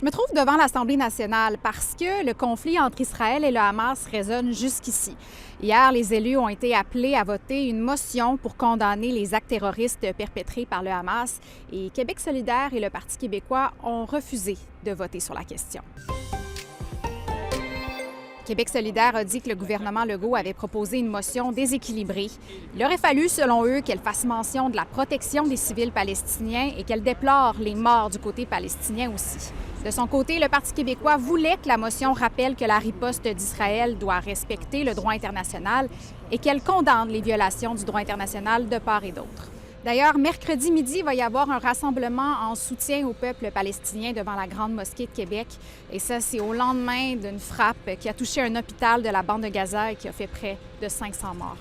Je me trouve devant l'Assemblée nationale parce que le conflit entre Israël et le Hamas résonne jusqu'ici. Hier, les élus ont été appelés à voter une motion pour condamner les actes terroristes perpétrés par le Hamas et Québec solidaire et le Parti québécois ont refusé de voter sur la question. Québec solidaire a dit que le gouvernement Legault avait proposé une motion déséquilibrée. Il aurait fallu, selon eux, qu'elle fasse mention de la protection des civils palestiniens et qu'elle déplore les morts du côté palestinien aussi. De son côté, le Parti québécois voulait que la motion rappelle que la riposte d'Israël doit respecter le droit international et qu'elle condamne les violations du droit international de part et d'autre. D'ailleurs, mercredi midi, il va y avoir un rassemblement en soutien au peuple palestinien devant la Grande Mosquée de Québec. Et ça, c'est au lendemain d'une frappe qui a touché un hôpital de la bande de Gaza et qui a fait près de 500 morts.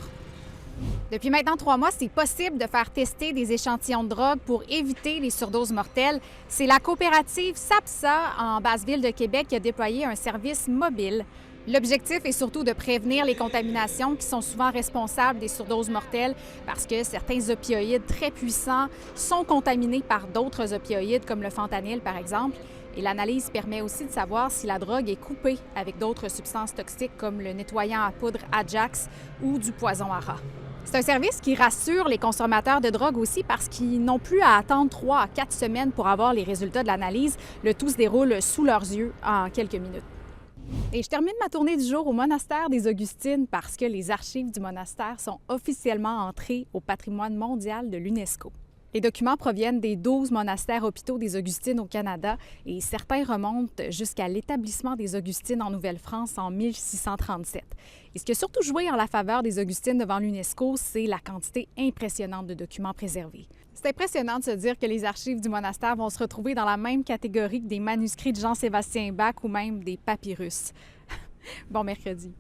Depuis maintenant 3 mois, c'est possible de faire tester des échantillons de drogue pour éviter les surdoses mortelles. C'est la coopérative SAPSA en Basse-Ville de Québec qui a déployé un service mobile. L'objectif est surtout de prévenir les contaminations qui sont souvent responsables des surdoses mortelles parce que certains opioïdes très puissants sont contaminés par d'autres opioïdes comme le fentanyl par exemple. Et l'analyse permet aussi de savoir si la drogue est coupée avec d'autres substances toxiques comme le nettoyant à poudre Ajax ou du poison à rats. C'est un service qui rassure les consommateurs de drogue aussi parce qu'ils n'ont plus à attendre 3 à 4 semaines pour avoir les résultats de l'analyse. Le tout se déroule sous leurs yeux en quelques minutes. Et je termine ma tournée du jour au monastère des Augustines parce que les archives du monastère sont officiellement entrées au patrimoine mondial de l'UNESCO. Les documents proviennent des 12 monastères hôpitaux des Augustines au Canada et certains remontent jusqu'à l'établissement des Augustines en Nouvelle-France en 1637. Et ce qui a surtout joué en la faveur des Augustines devant l'UNESCO, c'est la quantité impressionnante de documents préservés. C'est impressionnant de se dire que les archives du monastère vont se retrouver dans la même catégorie que des manuscrits de Jean-Sébastien Bach ou même des papyrus. Bon mercredi.